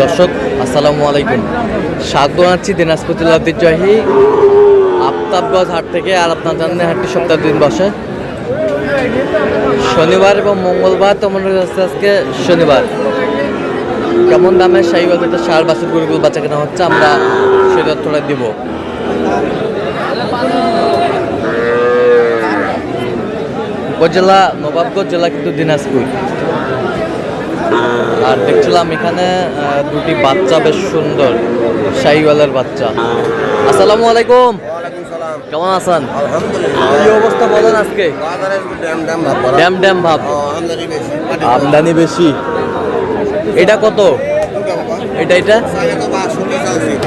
দর্শক আসসালামু আলাইকুম, স্বাগত জানাচ্ছি দিনাজপুর জেলার ঐতিহ্যবাহী আফতাবগঞ্জ হাট থেকে। আর আপনার জানেন হাটটি সপ্তাহে 2 দিন বসে, শনিবার এবং মঙ্গলবার। তো মনে হচ্ছে আজকে শনিবার। কেমন দামে শাহিওয়াল দুটো ষাঁড় বাছুর গরুগুলো বাচ্চা কেনা হচ্ছে আমরা সেই তথ্যটা দিব। উপজেলা নবাবগঞ্জ, জেলা কিন্তু দিনাজপুর। আর দেখছিলাম এখানে দুটি বাচ্চা বেশ সুন্দর শাহিওয়ালের বাচ্চা। আসসালামু আলাইকুম, কেমন আছেন? কি অবস্থা বলেন আজকে? ড্যাম ড্যাম ভাব, আমদানি বেশি। এটা কত? এটা এটা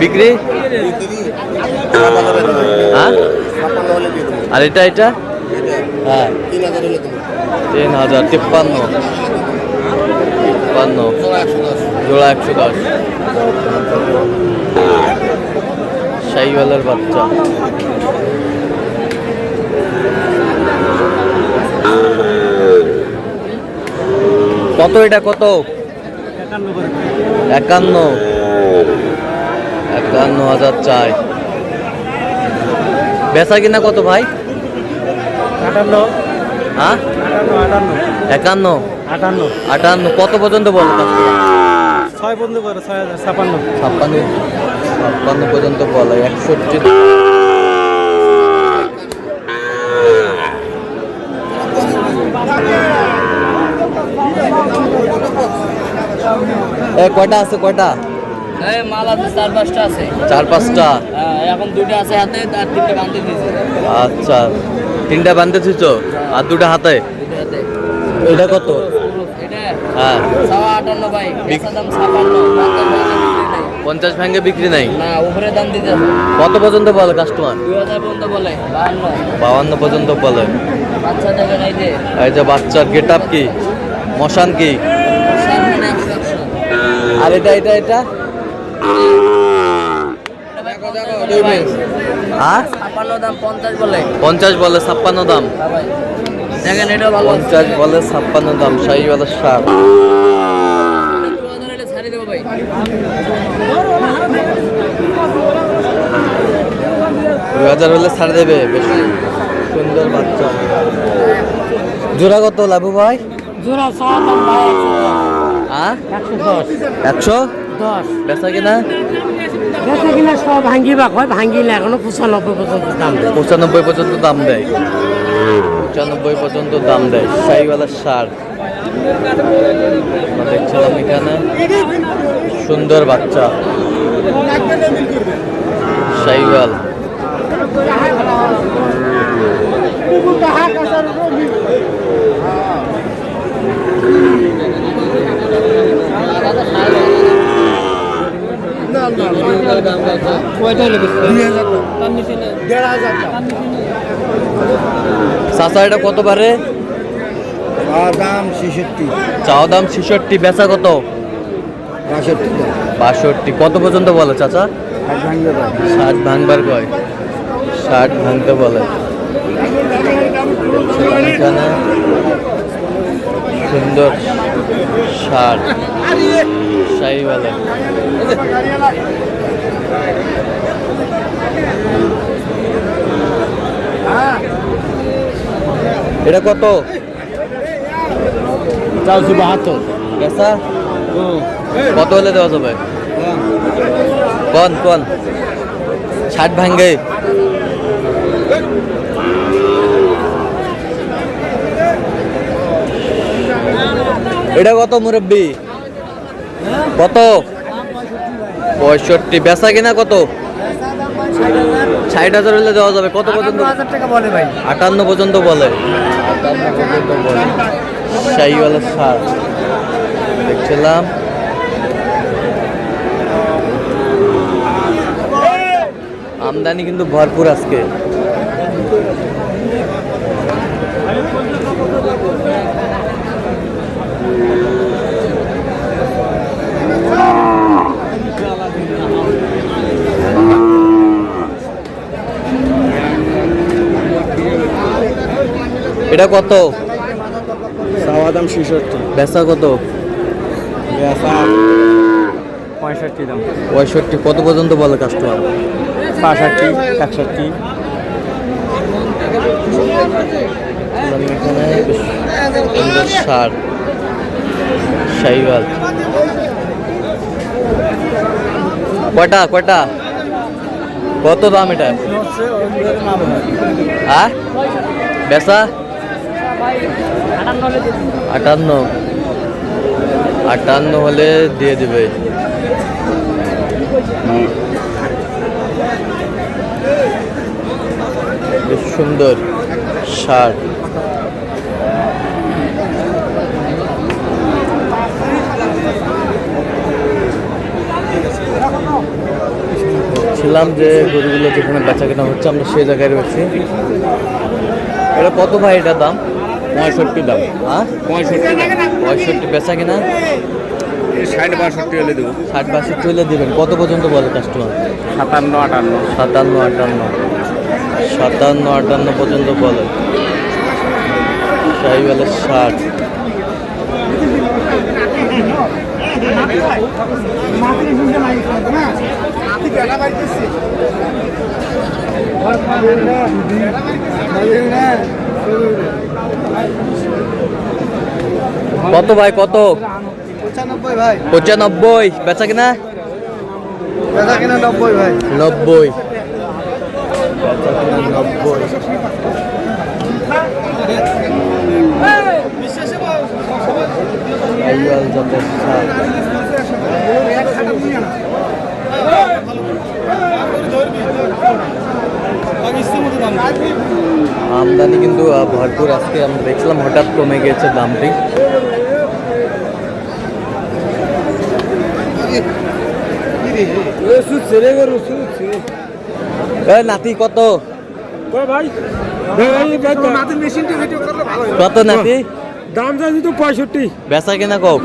বিক্রি? হ্যাঁ, আর এটা এটা? হ্যাঁ, 3053 জোড়া 110। শাহিওয়ালের বাচ্চা। কত এটা কত? 51,000 চাই। বেচা কিনা কত ভাই? 58। হ্যাঁ, 51, 58। কত পর্যন্ত বলো? 6 পর্যন্ত করে 6056। 56 পর্যন্ত বলে। 61। কয়টা আছে? কয়টা মাল আছে? 4-5টা আছে। 4-5টা? এখন 2টা আছে হাতে, আর 3টা বাঁধতে দিয়েছে। আচ্ছা, 3টা বাঁধতে দিচ্ছ আর 2টা হাতে। এটা কত? হ্যাঁ, 58 ভাই, বেচা দাম 56। 50 ভাঙে বিক্রি নাই না, উপরে দাম দিতে হবে। কত পর্যন্ত বলে কাস্টমার? 2000 পর্যন্ত বলে। 52 পর্যন্ত বলে। বাচ্চা দেখে নাই যে। এই যে বাচ্চার গেট আপ কি, মশান কি? আর এটা এটা এটা? হ্যাঁ, 56 দাম, 50 বলে। 50 বলে, 56 দাম। দেখেন এটা ভালো। 50 বলে, 56 দাম। শাহিওয়ালের ষাঁড়। 2000 ছাড়ি দেবো ভাই। 2000 হলে ছাড় দেবে। বেশ সুন্দর বাচ্চা। জোড়া কত লাভু ভাই? জোড়া 6 দাম ভাই, 110। 110। বেচা কিনা? বেচা কিনা সব ভাঙ্গিবা হয়, ভাঙ্গিলে এখনো 95 পর্যন্ত দাম দেয়। 95 পর্যন্ত দাম দেয়। 95 পর্যন্ত দাম দেয় শাহিওয়ালের ষাঁড়। দেখছিলাম এখানে সুন্দর বাচ্চা শাহিওয়াল। চাচা এটা কত পারে? চাওয়া দাম 66। বেচা কত? 62। কত পর্যন্ত বলে চাচা? 60 ভাঙবার কয়। 60 ভাঙতে বলে। এখানে সুন্দর ষাঁড় শাহিওয়ালের। এটা কত? 72। বেচা কত হলে দেওয়া যাবে? কোন কোন? 60 ভাঙ্গে। এটা কত মুরব্বি? কত? 65। বেচা কিনা কত? 60,000 হলে দেওয়া যাবে। কত পর্যন্ত? 58 টাকা বলে ভাই। 58 পর্যন্ত বলে। 58 পর্যন্ত বলে। শাহিওয়ালের ষাঁড় দেখছিলাম। আমদানি কিন্তু ভরপুর আজকে। এটা কত? চাওয়া দাম 66। বেচা কত? বেচা 65 দাম। 65 কত পর্যন্ত বলে কাস্টমার? 65 61। এখানে বেশ সুন্দর সার শাহিওয়াল। কয়টা কয়টা কত দাম এটা? হ্যাঁ বেচা 58 58 হলে দিয়ে দেবে। বেশ সুন্দর সার। ছিলাম যে গরুগুলো যেখানে বেচা কেনা হচ্ছে আমরা সেই জায়গায় রয়েছি। এটা কত ভাই এটার দাম? 65 দাম। হ্যাঁ 65 দাম। 65 বেচা কিনা? 60 62 হলে দেবো। 60 62 হলে দেবেন। কত পর্যন্ত বলে কাস্টমার? 57 58। 57 58 পর্যন্ত বলে। শাহিওয়ালের 60। কত ভাই কত? 95 ভাই 95 বেচা কিনা? বেচা কিনা 90 ভাই 90 বেচা কিনা 90। শাহিওয়াল জাতের ষাঁড়। আমদানি কিন্তু ভরপুর। আজকে আমরা দেখছিলাম হঠাৎ কমে গেছে দামটি। নাতি কত? কত নাতি? দাম যা দিত 65 বেচা কিনা কম?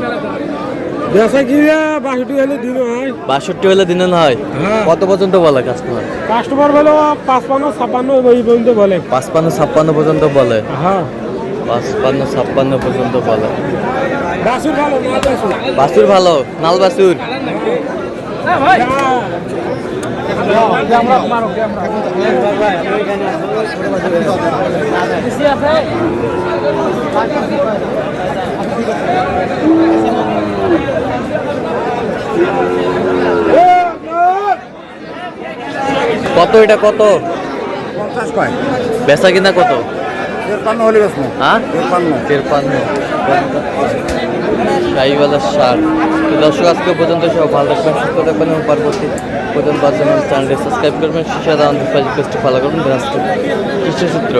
বেচা কিনা 62 হলে দিন হয় 62 হলে দিনে হয়। হ্যাঁ। কত পর্যন্ত বলে কাস্টমার? কাস্টমার বলে 55 56 ওই পর্যন্ত বলে 55 56 পর্যন্ত বলে। হ্যাঁ 55 56 পর্যন্ত বলে। বাসুর ভালো না বাসুর বাছুর ভালো? নাল বাছুর? কত এটা কত? 50 কয়। বেচা কিনা কত? 53 হলে বেচবো। হ্যাঁ 53। শাহিওয়ালের 60। তো দর্শক আজকে পর্যন্ত সব ভালো থাকবেন, সুস্থ থাকবেন এবং পরবর্তী পর্যন্ত চ্যানেলটি সাবস্ক্রাইব করবেন, শিশা দাওয়ান ফেসবুক পেজটি ফলো করবেন। কৃষ্ণসূত্র।